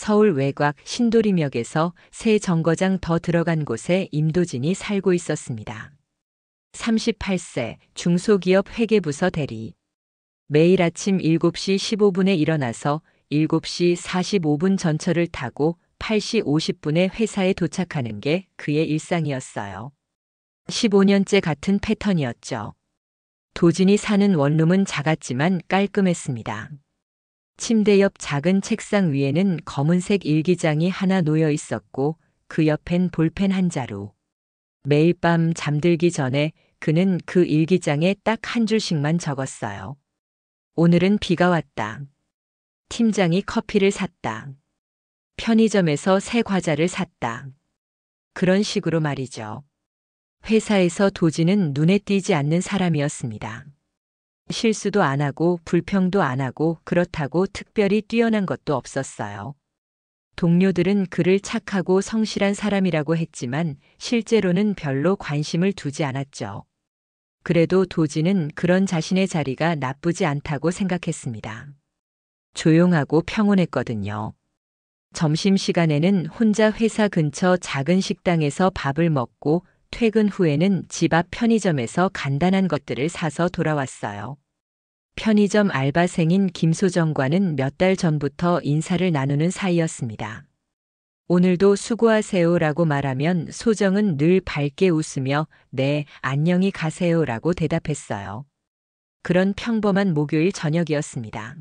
서울 외곽 신도림역에서 새 정거장 더 들어간 곳에 임도진이 살고 있었습니다. 38세 중소기업 회계부서 대리. 매일 아침 7시 15분에 일어나서 7시 45분 전철을 타고 8시 50분에 회사에 도착하는 게 그의 일상이었어요. 15년째 같은 패턴이었죠. 도진이 사는 원룸은 작았지만 깔끔했습니다. 침대 옆 작은 책상 위에는 검은색 일기장이 하나 놓여 있었고 그 옆엔 볼펜 한 자루. 매일 밤 잠들기 전에 그는 그 일기장에 딱 한 줄씩만 적었어요. 오늘은 비가 왔다. 팀장이 커피를 샀다. 편의점에서 새 과자를 샀다. 그런 식으로 말이죠. 회사에서 도진은 눈에 띄지 않는 사람이었습니다. 실수도 안 하고 불평도 안 하고 그렇다고 특별히 뛰어난 것도 없었어요. 동료들은 그를 착하고 성실한 사람이라고 했지만 실제로는 별로 관심을 두지 않았죠. 그래도 도진은 그런 자신의 자리가 나쁘지 않다고 생각했습니다. 조용하고 평온했거든요. 점심시간에는 혼자 회사 근처 작은 식당에서 밥을 먹고 퇴근 후에는 집 앞 편의점에서 간단한 것들을 사서 돌아왔어요. 편의점 알바생인 김소정과는 몇 달 전부터 인사를 나누는 사이였습니다. 오늘도 수고하세요라고 말하면 소정은 늘 밝게 웃으며 네, 안녕히 가세요라고 대답했어요. 그런 평범한 목요일 저녁이었습니다.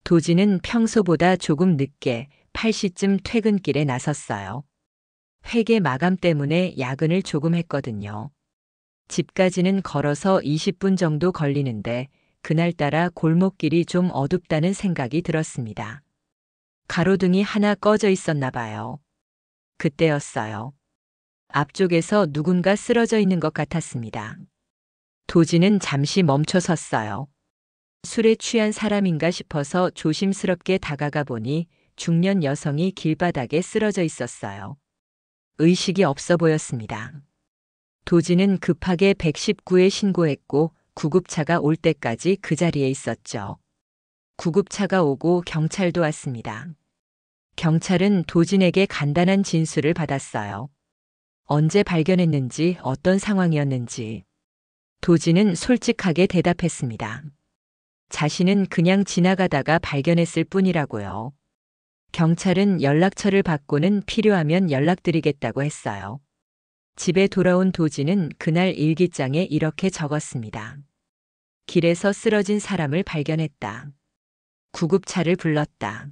도진은 평소보다 조금 늦게 8시쯤 퇴근길에 나섰어요. 회계 마감 때문에 야근을 조금 했거든요. 집까지는 걸어서 20분 정도 걸리는데 그날따라 골목길이 좀 어둡다는 생각이 들었습니다. 가로등이 하나 꺼져 있었나 봐요. 그때였어요. 앞쪽에서 누군가 쓰러져 있는 것 같았습니다. 도진은 잠시 멈춰 섰어요. 술에 취한 사람인가 싶어서 조심스럽게 다가가 보니 중년 여성이 길바닥에 쓰러져 있었어요. 의식이 없어 보였습니다. 도진은 급하게 119에 신고했고 구급차가 올 때까지 그 자리에 있었죠. 구급차가 오고 경찰도 왔습니다. 경찰은 도진에게 간단한 진술을 받았어요. 언제 발견했는지 어떤 상황이었는지. 도진은 솔직하게 대답했습니다. 자신은 그냥 지나가다가 발견했을 뿐이라고요. 경찰은 연락처를 받고는 필요하면 연락드리겠다고 했어요. 집에 돌아온 도진은 그날 일기장에 이렇게 적었습니다. 길에서 쓰러진 사람을 발견했다. 구급차를 불렀다.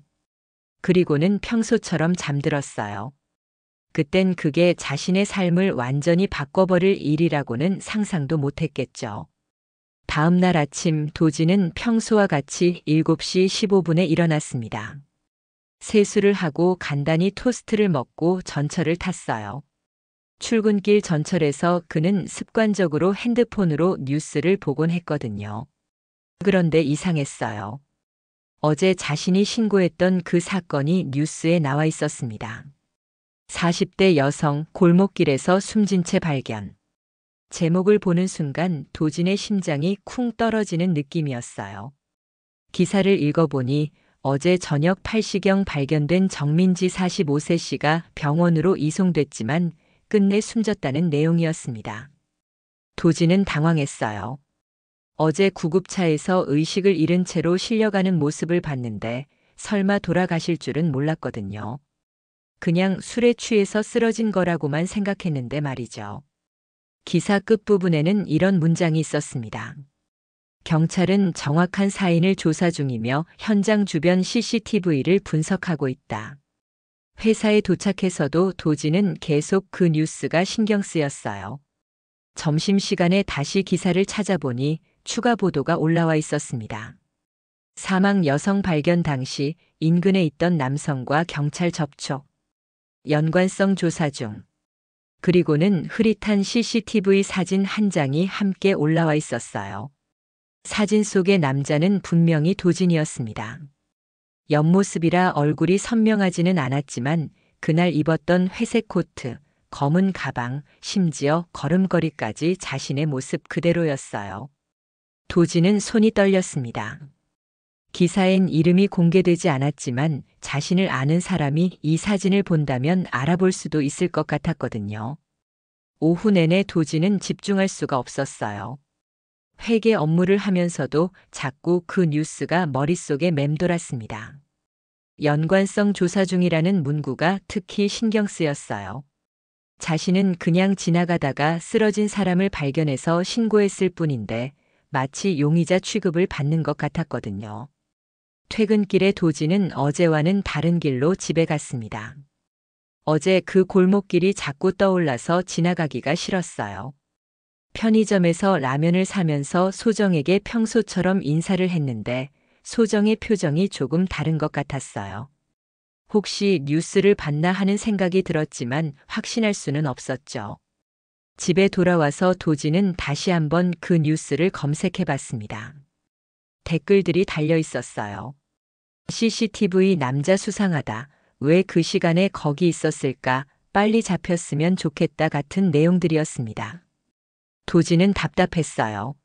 그리고는 평소처럼 잠들었어요. 그땐 그게 자신의 삶을 완전히 바꿔버릴 일이라고는 상상도 못했겠죠. 다음 날 아침 도진은 평소와 같이 7시 15분에 일어났습니다. 세수를 하고 간단히 토스트를 먹고 전철을 탔어요. 출근길 전철에서 그는 습관적으로 핸드폰으로 뉴스를 보곤 했거든요. 그런데 이상했어요. 어제 자신이 신고했던 그 사건이 뉴스에 나와 있었습니다. 40대 여성 골목길에서 숨진 채 발견. 제목을 보는 순간 도진의 심장이 쿵 떨어지는 느낌이었어요. 기사를 읽어보니 어제 저녁 8시경 발견된 정민지 45세 씨가 병원으로 이송됐지만 끝내 숨졌다는 내용이었습니다. 도진은 당황했어요. 어제 구급차에서 의식을 잃은 채로 실려가는 모습을 봤는데 설마 돌아가실 줄은 몰랐거든요. 그냥 술에 취해서 쓰러진 거라고만 생각했는데 말이죠. 기사 끝부분에는 이런 문장이 있었습니다. 경찰은 정확한 사인을 조사 중이며 현장 주변 CCTV를 분석하고 있다. 회사에 도착해서도 도진은 계속 그 뉴스가 신경 쓰였어요. 점심시간에 다시 기사를 찾아보니 추가 보도가 올라와 있었습니다. 사망 여성 발견 당시 인근에 있던 남성과 경찰 접촉, 연관성 조사 중. 그리고는 흐릿한 CCTV 사진 한 장이 함께 올라와 있었어요. 사진 속의 남자는 분명히 도진이었습니다. 옆모습이라 얼굴이 선명하지는 않았지만 그날 입었던 회색 코트, 검은 가방, 심지어 걸음걸이까지 자신의 모습 그대로였어요. 도진은 손이 떨렸습니다. 기사엔 이름이 공개되지 않았지만 자신을 아는 사람이 이 사진을 본다면 알아볼 수도 있을 것 같았거든요. 오후 내내 도지는 집중할 수가 없었어요. 회계 업무를 하면서도 자꾸 그 뉴스가 머릿속에 맴돌았습니다. 연관성 조사 중이라는 문구가 특히 신경 쓰였어요. 자신은 그냥 지나가다가 쓰러진 사람을 발견해서 신고했을 뿐인데 마치 용의자 취급을 받는 것 같았거든요. 퇴근길에 도지는 어제와는 다른 길로 집에 갔습니다. 어제 그 골목길이 자꾸 떠올라서 지나가기가 싫었어요. 편의점에서 라면을 사면서 소정에게 평소처럼 인사를 했는데 소정의 표정이 조금 다른 것 같았어요. 혹시 뉴스를 봤나 하는 생각이 들었지만 확신할 수는 없었죠. 집에 돌아와서 도지는 다시 한번 그 뉴스를 검색해 봤습니다. 댓글들이 달려 있었어요. CCTV 남자 수상하다. 왜 그 시간에 거기 있었을까? 빨리 잡혔으면 좋겠다 같은 내용들이었습니다. 도지는 답답했어요.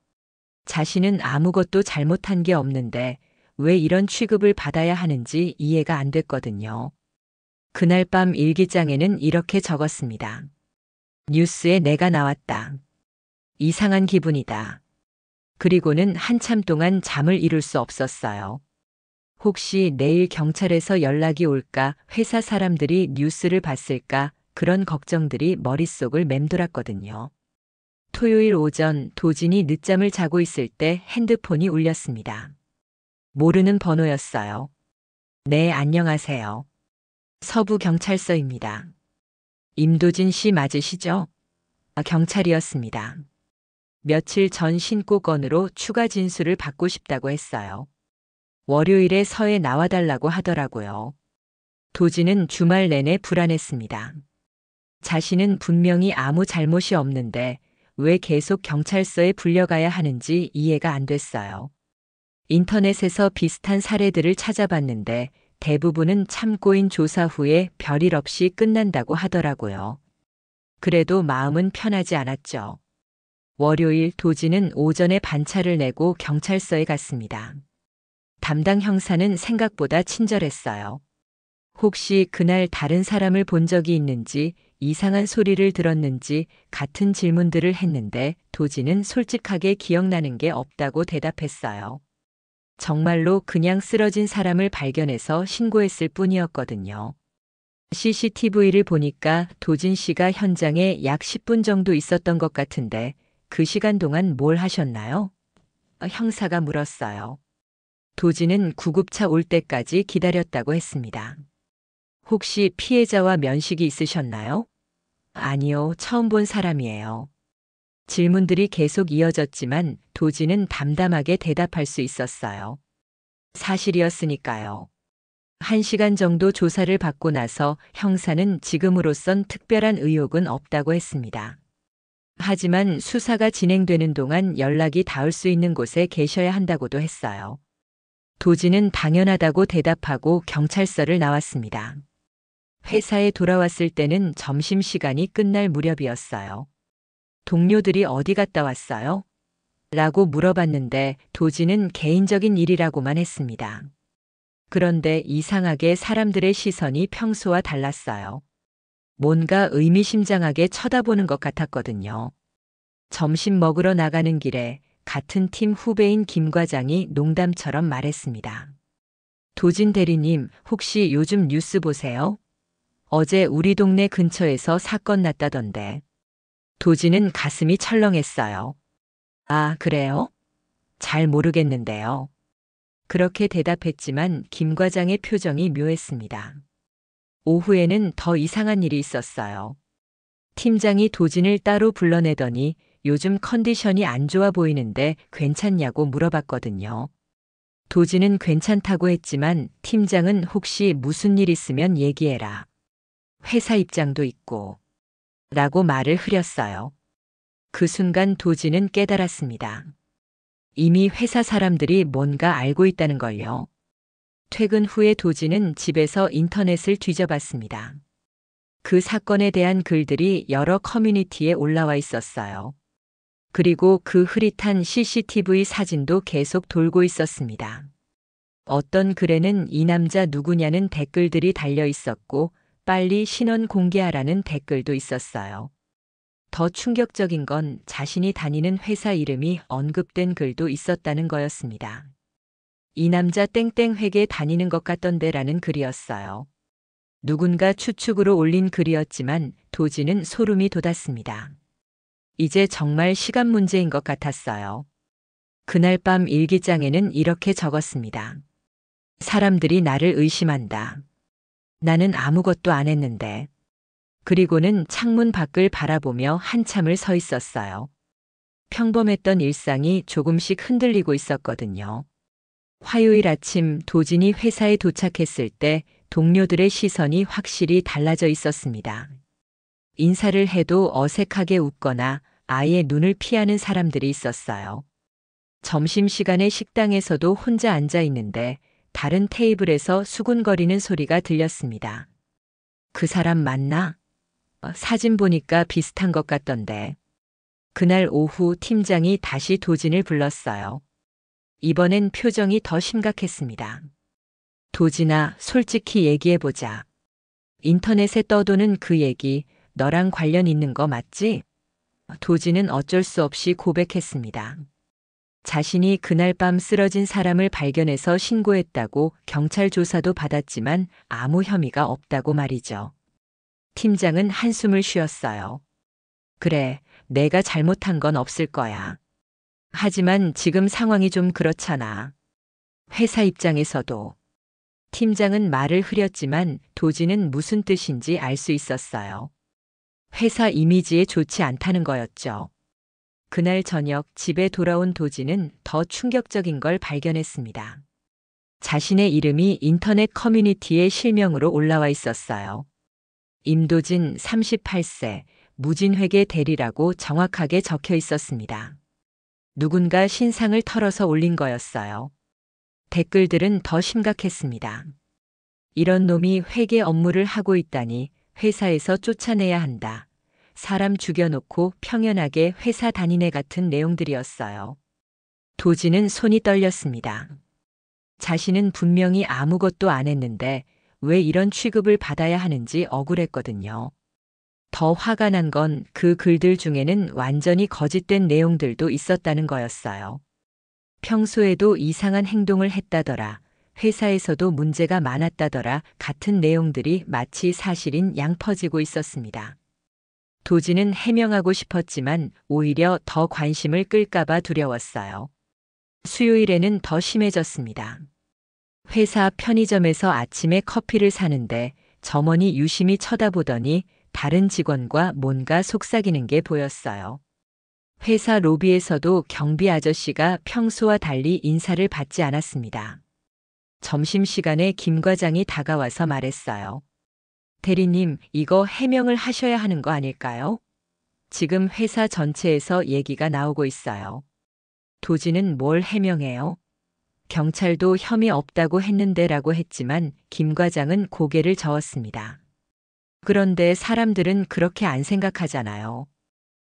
자신은 아무것도 잘못한 게 없는데 왜 이런 취급을 받아야 하는지 이해가 안 됐거든요. 그날 밤 일기장에는 이렇게 적었습니다. 뉴스에 내가 나왔다. 이상한 기분이다. 그리고는 한참 동안 잠을 이룰 수 없었어요. 혹시 내일 경찰에서 연락이 올까, 회사 사람들이 뉴스를 봤을까, 그런 걱정들이 머릿속을 맴돌았거든요. 토요일 오전 도진이 늦잠을 자고 있을 때 핸드폰이 울렸습니다. 모르는 번호였어요. 네, 안녕하세요. 서부경찰서입니다. 임도진 씨 맞으시죠? 경찰이었습니다. 며칠 전 신고 건으로 추가 진술을 받고 싶다고 했어요. 월요일에 서에 나와달라고 하더라고요. 도지는 주말 내내 불안했습니다. 자신은 분명히 아무 잘못이 없는데 왜 계속 경찰서에 불려가야 하는지 이해가 안 됐어요. 인터넷에서 비슷한 사례들을 찾아봤는데 대부분은 참고인 조사 후에 별일 없이 끝난다고 하더라고요. 그래도 마음은 편하지 않았죠. 월요일 도지는 오전에 반차를 내고 경찰서에 갔습니다. 담당 형사는 생각보다 친절했어요. 혹시 그날 다른 사람을 본 적이 있는지, 이상한 소리를 들었는지 같은 질문들을 했는데 도지는 솔직하게 기억나는 게 없다고 대답했어요. 정말로 그냥 쓰러진 사람을 발견해서 신고했을 뿐이었거든요. CCTV를 보니까 도진 씨가 현장에 약 10분 정도 있었던 것 같은데 그 시간 동안 뭘 하셨나요? 형사가 물었어요. 도진은 구급차 올 때까지 기다렸다고 했습니다. 혹시 피해자와 면식이 있으셨나요? 아니요, 처음 본 사람이에요. 질문들이 계속 이어졌지만 도지는 담담하게 대답할 수 있었어요. 사실이었으니까요. 1시간 정도 조사를 받고 나서 형사는 지금으로선 특별한 의혹은 없다고 했습니다. 하지만 수사가 진행되는 동안 연락이 닿을 수 있는 곳에 계셔야 한다고도 했어요. 도지는 당연하다고 대답하고 경찰서를 나왔습니다. 회사에 돌아왔을 때는 점심시간이 끝날 무렵이었어요. 동료들이 어디 갔다 왔어요? 라고 물어봤는데 도지는 개인적인 일이라고만 했습니다. 그런데 이상하게 사람들의 시선이 평소와 달랐어요. 뭔가 의미심장하게 쳐다보는 것 같았거든요. 점심 먹으러 나가는 길에 같은 팀 후배인 김 과장이 농담처럼 말했습니다. 도진 대리님, 혹시 요즘 뉴스 보세요? 어제 우리 동네 근처에서 사건 났다던데. 도지는 가슴이 철렁했어요. 아, 그래요? 잘 모르겠는데요. 그렇게 대답했지만 김 과장의 표정이 묘했습니다. 오후에는 더 이상한 일이 있었어요. 팀장이 도진을 따로 불러내더니 요즘 컨디션이 안 좋아 보이는데 괜찮냐고 물어봤거든요. 도진은 괜찮다고 했지만 팀장은 혹시 무슨 일 있으면 얘기해라. 회사 입장도 있고. 라고 말을 흐렸어요. 그 순간 도지는 깨달았습니다. 이미 회사 사람들이 뭔가 알고 있다는 걸요. 퇴근 후에 도지는 집에서 인터넷을 뒤져봤습니다. 그 사건에 대한 글들이 여러 커뮤니티에 올라와 있었어요. 그리고 그 흐릿한 CCTV 사진도 계속 돌고 있었습니다. 어떤 글에는 이 남자 누구냐는 댓글들이 달려 있었고 빨리 신원 공개하라는 댓글도 있었어요. 더 충격적인 건 자신이 다니는 회사 이름이 언급된 글도 있었다는 거였습니다. 이 남자 땡땡 회계 다니는 것 같던데라는 글이었어요. 누군가 추측으로 올린 글이었지만 도지는 소름이 돋았습니다. 이제 정말 시간 문제인 것 같았어요. 그날 밤 일기장에는 이렇게 적었습니다. 사람들이 나를 의심한다. 나는 아무것도 안 했는데. 그리고는 창문 밖을 바라보며 한참을 서 있었어요. 평범했던 일상이 조금씩 흔들리고 있었거든요. 화요일 아침 도진이 회사에 도착했을 때 동료들의 시선이 확실히 달라져 있었습니다. 인사를 해도 어색하게 웃거나 아예 눈을 피하는 사람들이 있었어요. 점심시간에 식당에서도 혼자 앉아 있는데 다른 테이블에서 수군거리는 소리가 들렸습니다. 그 사람 맞나? 사진 보니까 비슷한 것 같던데. 그날 오후 팀장이 다시 도진을 불렀어요. 이번엔 표정이 더 심각했습니다. 도진아, 솔직히 얘기해보자. 인터넷에 떠도는 그 얘기, 너랑 관련 있는 거 맞지? 도진은 어쩔 수 없이 고백했습니다. 자신이 그날 밤 쓰러진 사람을 발견해서 신고했다고 경찰 조사도 받았지만 아무 혐의가 없다고 말이죠. 팀장은 한숨을 쉬었어요. 그래, 내가 잘못한 건 없을 거야. 하지만 지금 상황이 좀 그렇잖아. 회사 입장에서도. 팀장은 말을 흐렸지만 도지는 무슨 뜻인지 알 수 있었어요. 회사 이미지에 좋지 않다는 거였죠. 그날 저녁 집에 돌아온 도지는 더 충격적인 걸 발견했습니다. 자신의 이름이 인터넷 커뮤니티에 실명으로 올라와 있었어요. 임도진 38세, 무진회계 대리라고 정확하게 적혀 있었습니다. 누군가 신상을 털어서 올린 거였어요. 댓글들은 더 심각했습니다. 이런 놈이 회계 업무를 하고 있다니 회사에서 쫓아내야 한다. 사람 죽여놓고 평연하게 회사 다니네 같은 내용들이었어요. 도지는 손이 떨렸습니다. 자신은 분명히 아무것도 안 했는데 왜 이런 취급을 받아야 하는지 억울했거든요. 더 화가 난 건 그 글들 중에는 완전히 거짓된 내용들도 있었다는 거였어요. 평소에도 이상한 행동을 했다더라. 회사에서도 문제가 많았다더라. 같은 내용들이 마치 사실인 양 퍼지고 있었습니다. 도지는 해명하고 싶었지만 오히려 더 관심을 끌까봐 두려웠어요. 수요일에는 더 심해졌습니다. 회사 편의점에서 아침에 커피를 사는데 점원이 유심히 쳐다보더니 다른 직원과 뭔가 속삭이는 게 보였어요. 회사 로비에서도 경비 아저씨가 평소와 달리 인사를 받지 않았습니다. 점심시간에 김 과장이 다가와서 말했어요. 대리님, 이거 해명을 하셔야 하는 거 아닐까요? 지금 회사 전체에서 얘기가 나오고 있어요. 도지는 뭘 해명해요? 경찰도 혐의 없다고 했는데라고 했지만 김 과장은 고개를 저었습니다. 그런데 사람들은 그렇게 안 생각하잖아요.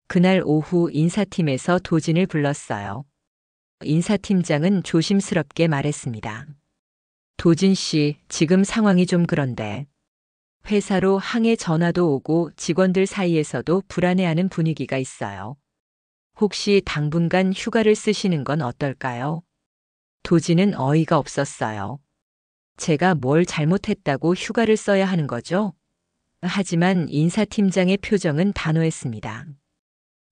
그날 오후 인사팀에서 도진을 불렀어요. 인사팀장은 조심스럽게 말했습니다. 도진 씨, 지금 상황이 좀 그런데. 회사로 항해 전화도 오고 직원들 사이에서도 불안해하는 분위기가 있어요. 혹시 당분간 휴가를 쓰시는 건 어떨까요? 도지는 어이가 없었어요. 제가 뭘 잘못했다고 휴가를 써야 하는 거죠? 하지만 인사팀장의 표정은 단호했습니다.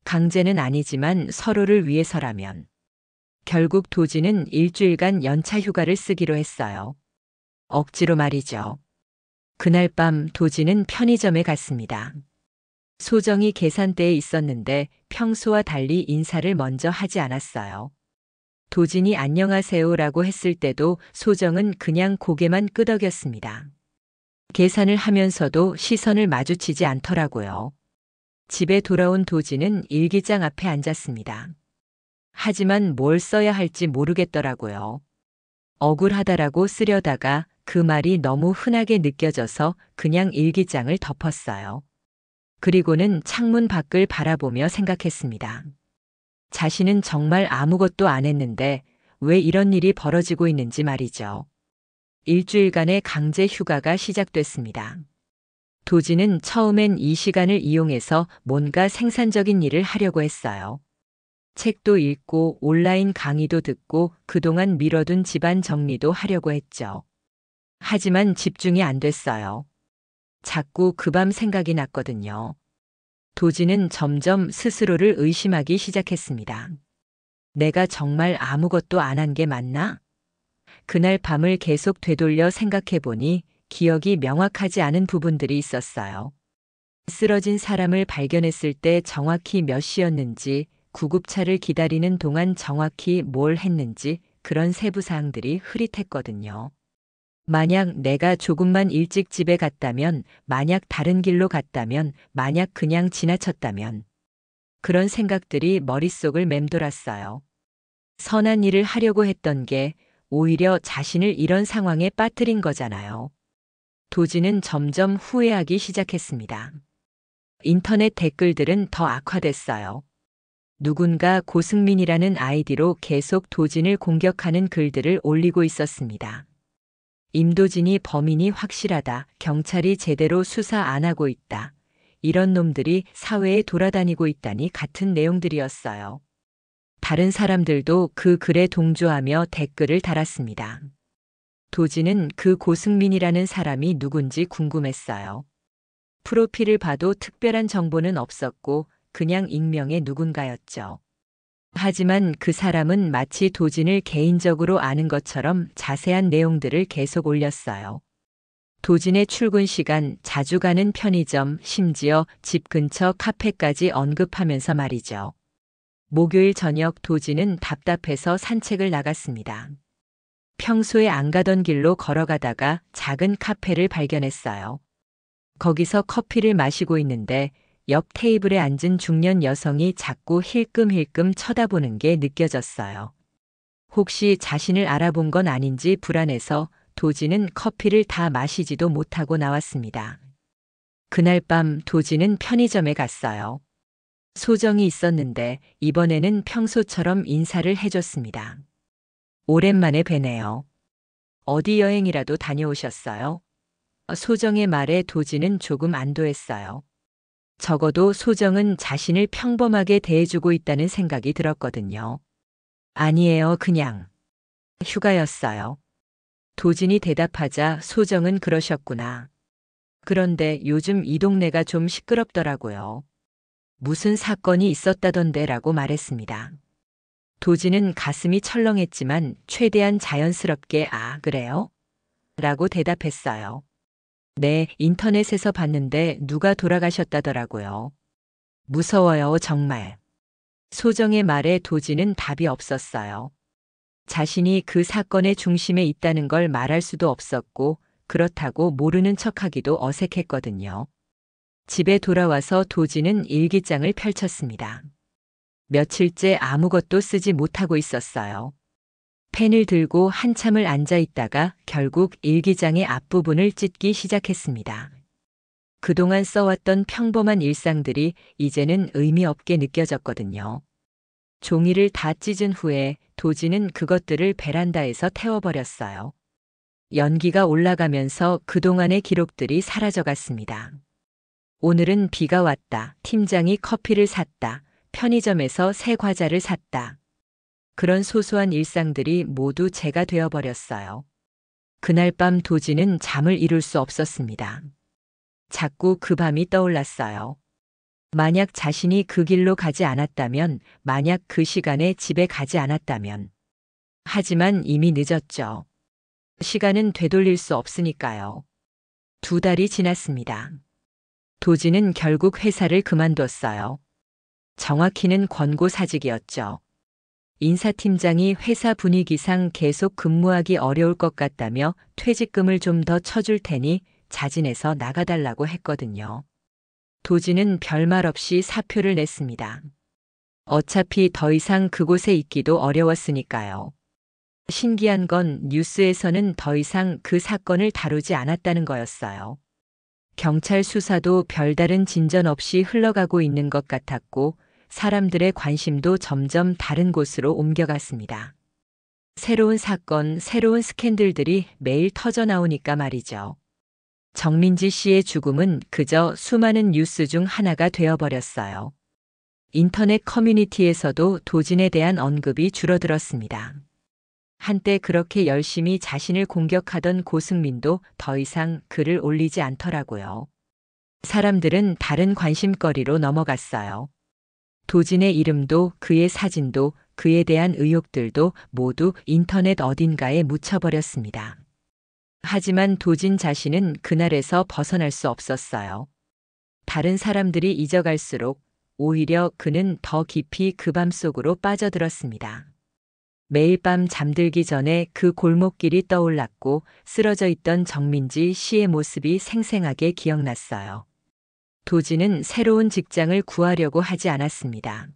강제는 아니지만 서로를 위해서라면. 결국 도지는 일주일간 연차 휴가를 쓰기로 했어요. 억지로 말이죠. 그날 밤 도지는 편의점에 갔습니다. 소정이 계산대에 있었는데 평소와 달리 인사를 먼저 하지 않았어요. 도진이 안녕하세요라고 했을 때도 소정은 그냥 고개만 끄덕였습니다. 계산을 하면서도 시선을 마주치지 않더라고요. 집에 돌아온 도진은 일기장 앞에 앉았습니다. 하지만 뭘 써야 할지 모르겠더라고요. 억울하다라고 쓰려다가 그 말이 너무 흔하게 느껴져서 그냥 일기장을 덮었어요. 그리고는 창문 밖을 바라보며 생각했습니다. 자신은 정말 아무것도 안 했는데 왜 이런 일이 벌어지고 있는지 말이죠. 일주일간의 강제 휴가가 시작됐습니다. 도지는 처음엔 이 시간을 이용해서 뭔가 생산적인 일을 하려고 했어요. 책도 읽고 온라인 강의도 듣고 그동안 미뤄둔 집안 정리도 하려고 했죠. 하지만 집중이 안 됐어요. 자꾸 그 밤 생각이 났거든요. 도지는 점점 스스로를 의심하기 시작했습니다. 내가 정말 아무것도 안 한 게 맞나? 그날 밤을 계속 되돌려 생각해 보니 기억이 명확하지 않은 부분들이 있었어요. 쓰러진 사람을 발견했을 때 정확히 몇 시였는지, 구급차를 기다리는 동안 정확히 뭘 했는지 그런 세부 사항들이 흐릿했거든요. 만약 내가 조금만 일찍 집에 갔다면, 만약 다른 길로 갔다면, 만약 그냥 지나쳤다면. 그런 생각들이 머릿속을 맴돌았어요. 선한 일을 하려고 했던 게 오히려 자신을 이런 상황에 빠뜨린 거잖아요. 도지는 점점 후회하기 시작했습니다. 인터넷 댓글들은 더 악화됐어요. 누군가 고승민이라는 아이디로 계속 도진을 공격하는 글들을 올리고 있었습니다. 임도진이 범인이 확실하다. 경찰이 제대로 수사 안 하고 있다. 이런 놈들이 사회에 돌아다니고 있다니 같은 내용들이었어요. 다른 사람들도 그 글에 동조하며 댓글을 달았습니다. 도지는 그 고승민이라는 사람이 누군지 궁금했어요. 프로필을 봐도 특별한 정보는 없었고 그냥 익명의 누군가였죠. 하지만 그 사람은 마치 도진을 개인적으로 아는 것처럼 자세한 내용들을 계속 올렸어요. 도진의 출근 시간, 자주 가는 편의점, 심지어 집 근처 카페까지 언급하면서 말이죠. 목요일 저녁 도진은 답답해서 산책을 나갔습니다. 평소에 안 가던 길로 걸어가다가 작은 카페를 발견했어요. 거기서 커피를 마시고 있는데 옆 테이블에 앉은 중년 여성이 자꾸 힐끔힐끔 쳐다보는 게 느껴졌어요. 혹시 자신을 알아본 건 아닌지 불안해서 도지는 커피를 다 마시지도 못하고 나왔습니다. 그날 밤 도지는 편의점에 갔어요. 소정이 있었는데 이번에는 평소처럼 인사를 해줬습니다. 오랜만에 뵈네요. 어디 여행이라도 다녀오셨어요? 소정의 말에 도지는 조금 안도했어요. 적어도 소정은 자신을 평범하게 대해주고 있다는 생각이 들었거든요. 아니에요, 그냥. 휴가였어요. 도진이 대답하자 소정은 그러셨구나. 그런데 요즘 이 동네가 좀 시끄럽더라고요. 무슨 사건이 있었다던데 라고 말했습니다. 도지는 가슴이 철렁했지만 최대한 자연스럽게 그래요? 라고 대답했어요. 네, 인터넷에서 봤는데 누가 돌아가셨다더라고요. 무서워요, 정말. 소정의 말에 도지는 답이 없었어요. 자신이 그 사건의 중심에 있다는 걸 말할 수도 없었고 그렇다고 모르는 척하기도 어색했거든요. 집에 돌아와서 도지는 일기장을 펼쳤습니다. 며칠째 아무것도 쓰지 못하고 있었어요. 펜을 들고 한참을 앉아 있다가 결국 일기장의 앞부분을 찢기 시작했습니다. 그동안 써왔던 평범한 일상들이 이제는 의미 없게 느껴졌거든요. 종이를 다 찢은 후에 도지는 그것들을 베란다에서 태워버렸어요. 연기가 올라가면서 그동안의 기록들이 사라져갔습니다. 오늘은 비가 왔다. 팀장이 커피를 샀다. 편의점에서 새 과자를 샀다. 그런 소소한 일상들이 모두 제가 되어버렸어요. 그날 밤 도지는 잠을 이룰 수 없었습니다. 자꾸 그 밤이 떠올랐어요. 만약 자신이 그 길로 가지 않았다면, 만약 그 시간에 집에 가지 않았다면. 하지만 이미 늦었죠. 시간은 되돌릴 수 없으니까요. 2달이 지났습니다. 도지는 결국 회사를 그만뒀어요. 정확히는 권고사직이었죠. 인사팀장이 회사 분위기상 계속 근무하기 어려울 것 같다며 퇴직금을 좀 더 쳐줄 테니 자진해서 나가달라고 했거든요. 도지는 별말 없이 사표를 냈습니다. 어차피 더 이상 그곳에 있기도 어려웠으니까요. 신기한 건 뉴스에서는 더 이상 그 사건을 다루지 않았다는 거였어요. 경찰 수사도 별다른 진전 없이 흘러가고 있는 것 같았고 사람들의 관심도 점점 다른 곳으로 옮겨갔습니다. 새로운 사건, 새로운 스캔들들이 매일 터져 나오니까 말이죠. 정민지 씨의 죽음은 그저 수많은 뉴스 중 하나가 되어버렸어요. 인터넷 커뮤니티에서도 도진에 대한 언급이 줄어들었습니다. 한때 그렇게 열심히 자신을 공격하던 고승민도 더 이상 글을 올리지 않더라고요. 사람들은 다른 관심거리로 넘어갔어요. 도진의 이름도 그의 사진도 그에 대한 의혹들도 모두 인터넷 어딘가에 묻혀버렸습니다. 하지만 도진 자신은 그날에서 벗어날 수 없었어요. 다른 사람들이 잊어갈수록 오히려 그는 더 깊이 그 밤 속으로 빠져들었습니다. 매일 밤 잠들기 전에 그 골목길이 떠올랐고 쓰러져 있던 정민지 씨의 모습이 생생하게 기억났어요. 도진은 새로운 직장을 구하려고 하지 않았습니다.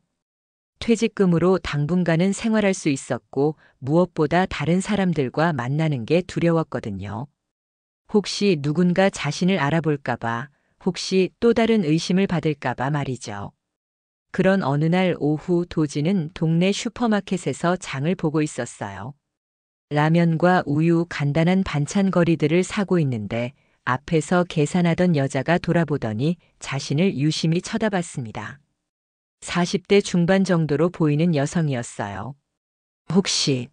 퇴직금으로 당분간은 생활할 수 있었고 무엇보다 다른 사람들과 만나는 게 두려웠거든요. 혹시 누군가 자신을 알아볼까봐, 혹시 또 다른 의심을 받을까봐 말이죠. 그런 어느 날 오후 도진은 동네 슈퍼마켓에서 장을 보고 있었어요. 라면과 우유, 간단한 반찬거리들을 사고 있는데 앞에서 계산하던 여자가 돌아보더니 자신을 유심히 쳐다봤습니다. 40대 중반 정도로 보이는 여성이었어요. 혹시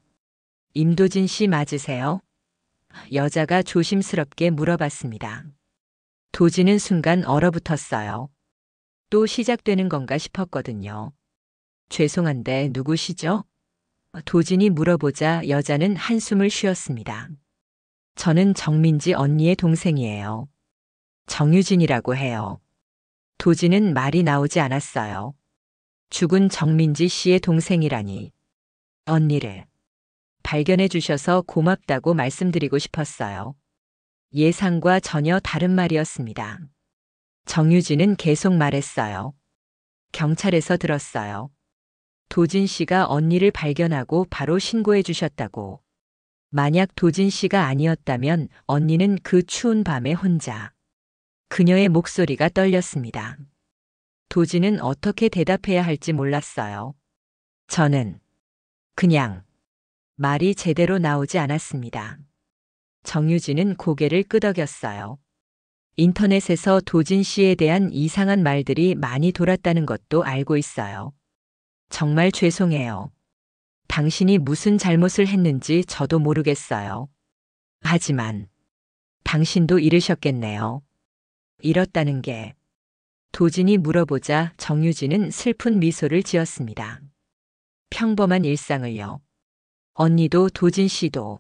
임도진 씨 맞으세요? 여자가 조심스럽게 물어봤습니다. 도진은 순간 얼어붙었어요. 또 시작되는 건가 싶었거든요. 죄송한데 누구시죠? 도진이 물어보자 여자는 한숨을 쉬었습니다. 저는 정민지 언니의 동생이에요. 정유진이라고 해요. 도진은 말이 나오지 않았어요. 죽은 정민지 씨의 동생이라니. 언니를 발견해 주셔서 고맙다고 말씀드리고 싶었어요. 예상과 전혀 다른 말이었습니다. 정유진은 계속 말했어요. 경찰에서 들었어요. 도진 씨가 언니를 발견하고 바로 신고해 주셨다고. 만약 도진 씨가 아니었다면 언니는 그 추운 밤에 혼자. 그녀의 목소리가 떨렸습니다. 도진은 어떻게 대답해야 할지 몰랐어요. 저는 그냥 말이 제대로 나오지 않았습니다. 정유진은 고개를 끄덕였어요. 인터넷에서 도진 씨에 대한 이상한 말들이 많이 돌았다는 것도 알고 있어요. 정말 죄송해요. 당신이 무슨 잘못을 했는지 저도 모르겠어요. 하지만 당신도 잃으셨겠네요. 잃었다는 게. 도진이 물어보자 정유진은 슬픈 미소를 지었습니다. 평범한 일상을요. 언니도 도진 씨도.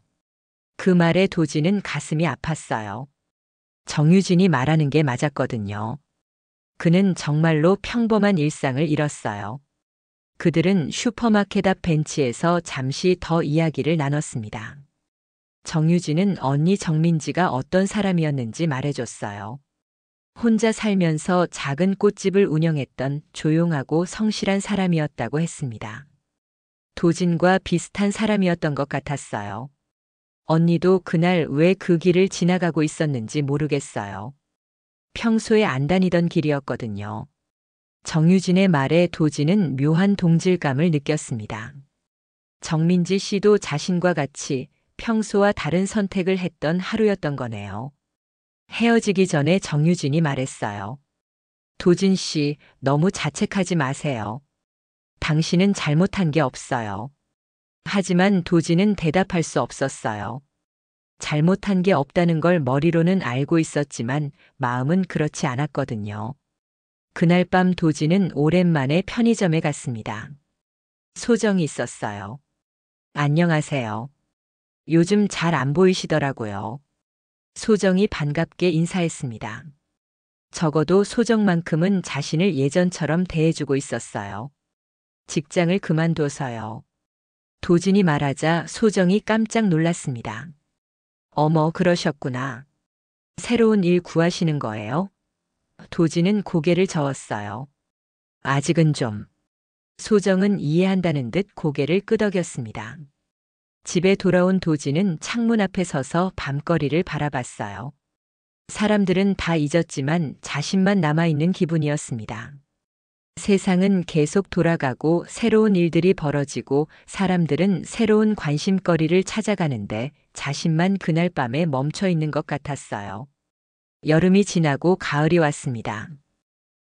그 말에 도진은 가슴이 아팠어요. 정유진이 말하는 게 맞았거든요. 그는 정말로 평범한 일상을 잃었어요. 그들은 슈퍼마켓 앞 벤치에서 잠시 더 이야기를 나눴습니다. 정유진은 언니 정민지가 어떤 사람이었는지 말해줬어요. 혼자 살면서 작은 꽃집을 운영했던 조용하고 성실한 사람이었다고 했습니다. 도진과 비슷한 사람이었던 것 같았어요. 언니도 그날 왜 그 길을 지나가고 있었는지 모르겠어요. 평소에 안 다니던 길이었거든요. 정유진의 말에 도진은 묘한 동질감을 느꼈습니다. 정민지 씨도 자신과 같이 평소와 다른 선택을 했던 하루였던 거네요. 헤어지기 전에 정유진이 말했어요. 도진 씨, 너무 자책하지 마세요. 당신은 잘못한 게 없어요. 하지만 도진은 대답할 수 없었어요. 잘못한 게 없다는 걸 머리로는 알고 있었지만 마음은 그렇지 않았거든요. 그날 밤 도진은 오랜만에 편의점에 갔습니다. 소정이 있었어요. 안녕하세요. 요즘 잘 안 보이시더라고요. 소정이 반갑게 인사했습니다. 적어도 소정만큼은 자신을 예전처럼 대해주고 있었어요. 직장을 그만둬서요. 도진이 말하자 소정이 깜짝 놀랐습니다. 어머, 그러셨구나. 새로운 일 구하시는 거예요? 도진은 고개를 저었어요. 아직은 좀. 소정은 이해한다는 듯 고개를 끄덕였습니다. 집에 돌아온 도진은 창문 앞에 서서 밤거리를 바라봤어요. 사람들은 다 잊었지만 자신만 남아있는 기분이었습니다. 세상은 계속 돌아가고 새로운 일들이 벌어지고 사람들은 새로운 관심거리를 찾아가는데 자신만 그날 밤에 멈춰 있는 것 같았어요. 여름이 지나고 가을이 왔습니다.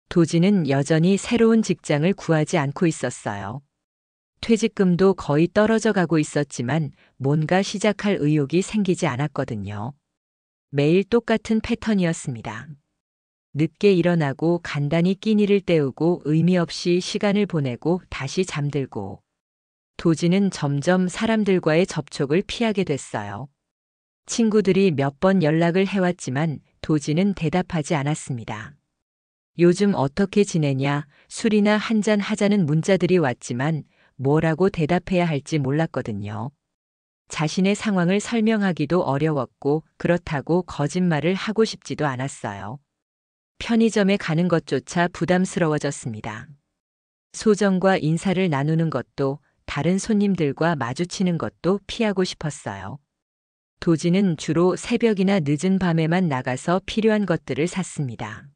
도지는 여전히 새로운 직장을 구하지 않고 있었어요. 퇴직금도 거의 떨어져 가고 있었지만 뭔가 시작할 의욕이 생기지 않았거든요. 매일 똑같은 패턴이었습니다. 늦게 일어나고 간단히 끼니를 때우고 의미 없이 시간을 보내고 다시 잠들고. 도지는 점점 사람들과의 접촉을 피하게 됐어요. 친구들이 몇 번 연락을 해왔지만 도지는 대답하지 않았습니다. 요즘 어떻게 지내냐, 술이나 한잔 하자는 문자들이 왔지만 뭐라고 대답해야 할지 몰랐거든요. 자신의 상황을 설명하기도 어려웠고 그렇다고 거짓말을 하고 싶지도 않았어요. 편의점에 가는 것조차 부담스러워졌습니다. 소정과 인사를 나누는 것도 다른 손님들과 마주치는 것도 피하고 싶었어요. 도지는 주로 새벽이나 늦은 밤에만 나가서 필요한 것들을 샀습니다.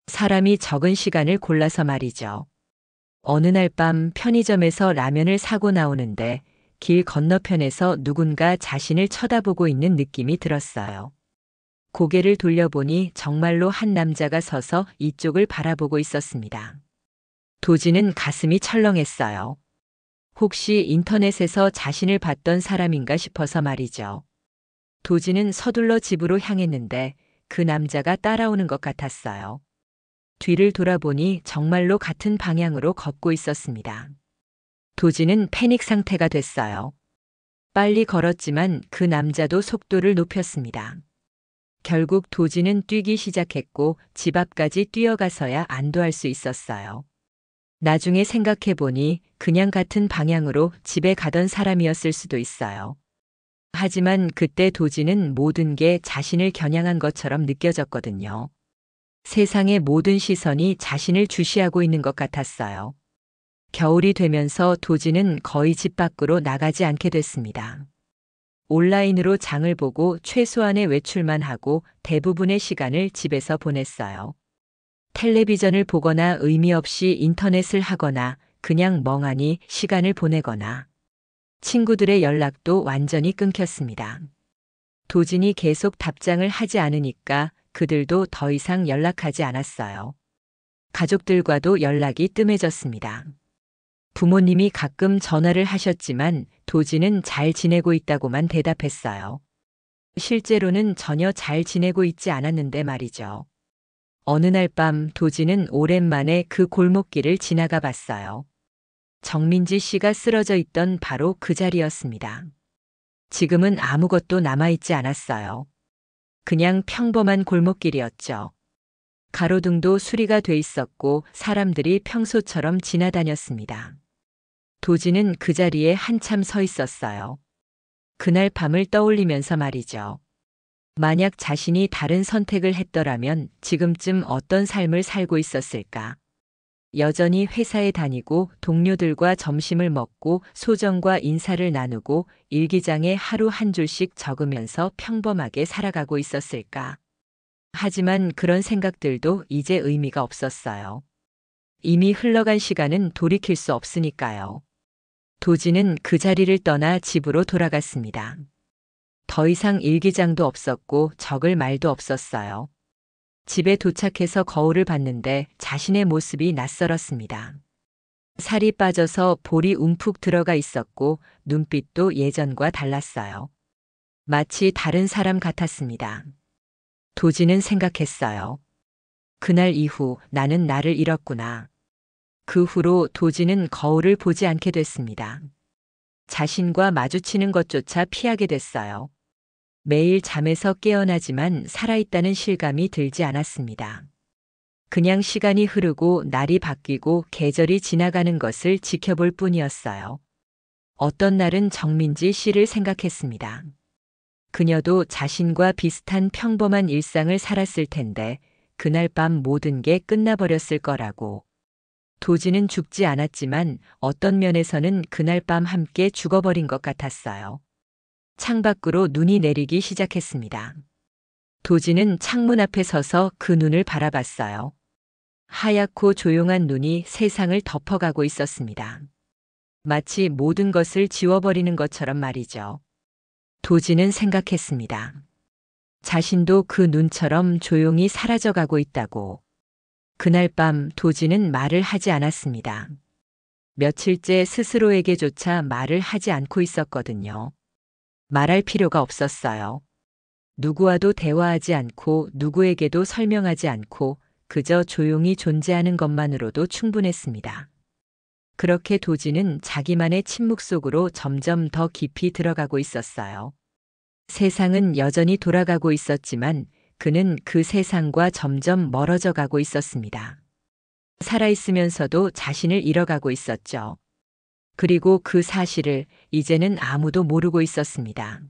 사람이 적은 시간을 골라서 말이죠. 어느 날 밤 편의점에서 라면을 사고 나오는데 길 건너편에서 누군가 자신을 쳐다보고 있는 느낌이 들었어요. 고개를 돌려보니 정말로 한 남자가 서서 이쪽을 바라보고 있었습니다. 도지는 가슴이 철렁했어요. 혹시 인터넷에서 자신을 봤던 사람인가 싶어서 말이죠. 도지는 서둘러 집으로 향했는데 그 남자가 따라오는 것 같았어요. 뒤를 돌아보니 정말로 같은 방향으로 걷고 있었습니다. 도지는 패닉 상태가 됐어요. 빨리 걸었지만 그 남자도 속도를 높였습니다. 결국 도지는 뛰기 시작했고 집 앞까지 뛰어가서야 안도할 수 있었어요. 나중에 생각해보니 그냥 같은 방향으로 집에 가던 사람이었을 수도 있어요. 하지만 그때 도지는 모든 게 자신을 겨냥한 것처럼 느껴졌거든요. 세상의 모든 시선이 자신을 주시하고 있는 것 같았어요. 겨울이 되면서 도지는 거의 집 밖으로 나가지 않게 됐습니다. 온라인으로 장을 보고 최소한의 외출만 하고 대부분의 시간을 집에서 보냈어요. 텔레비전을 보거나 의미 없이 인터넷을 하거나 그냥 멍하니 시간을 보내거나 친구들의 연락도 완전히 끊겼습니다. 도진이 계속 답장을 하지 않으니까 그들도 더 이상 연락하지 않았어요. 가족들과도 연락이 뜸해졌습니다. 부모님이 가끔 전화를 하셨지만 도지는 잘 지내고 있다고만 대답했어요. 실제로는 전혀 잘 지내고 있지 않았는데 말이죠. 어느 날 밤 도지는 오랜만에 그 골목길을 지나가 봤어요. 정민지 씨가 쓰러져 있던 바로 그 자리였습니다. 지금은 아무것도 남아있지 않았어요. 그냥 평범한 골목길이었죠. 가로등도 수리가 돼 있었고 사람들이 평소처럼 지나다녔습니다. 도지는 그 자리에 한참 서 있었어요. 그날 밤을 떠올리면서 말이죠. 만약 자신이 다른 선택을 했더라면 지금쯤 어떤 삶을 살고 있었을까? 여전히 회사에 다니고 동료들과 점심을 먹고 소정과 인사를 나누고 일기장에 하루 한 줄씩 적으면서 평범하게 살아가고 있었을까? 하지만 그런 생각들도 이제 의미가 없었어요. 이미 흘러간 시간은 돌이킬 수 없으니까요. 도지는 그 자리를 떠나 집으로 돌아갔습니다. 더 이상 일기장도 없었고 적을 말도 없었어요. 집에 도착해서 거울을 봤는데 자신의 모습이 낯설었습니다. 살이 빠져서 볼이 움푹 들어가 있었고 눈빛도 예전과 달랐어요. 마치 다른 사람 같았습니다. 도지는 생각했어요. 그날 이후 나는 나를 잃었구나. 그 후로 도지는 거울을 보지 않게 됐습니다. 자신과 마주치는 것조차 피하게 됐어요. 매일 잠에서 깨어나지만 살아있다는 실감이 들지 않았습니다. 그냥 시간이 흐르고 날이 바뀌고 계절이 지나가는 것을 지켜볼 뿐이었어요. 어떤 날은 정민지 씨를 생각했습니다. 그녀도 자신과 비슷한 평범한 일상을 살았을 텐데 그날 밤 모든 게 끝나버렸을 거라고. 도지는 죽지 않았지만 어떤 면에서는 그날 밤 함께 죽어버린 것 같았어요. 창밖으로 눈이 내리기 시작했습니다. 도지는 창문 앞에 서서 그 눈을 바라봤어요. 하얗고 조용한 눈이 세상을 덮어가고 있었습니다. 마치 모든 것을 지워버리는 것처럼 말이죠. 도지는 생각했습니다. 자신도 그 눈처럼 조용히 사라져가고 있다고. 그날 밤 도지는 말을 하지 않았습니다. 며칠째 스스로에게조차 말을 하지 않고 있었거든요. 말할 필요가 없었어요. 누구와도 대화하지 않고 누구에게도 설명하지 않고 그저 조용히 존재하는 것만으로도 충분했습니다. 그렇게 도지는 자기만의 침묵 속으로 점점 더 깊이 들어가고 있었어요. 세상은 여전히 돌아가고 있었지만 그는 그 세상과 점점 멀어져 가고 있었습니다. 살아있으면서도 자신을 잃어가고 있었죠. 그리고 그 사실을 이제는 아무도 모르고 있었습니다.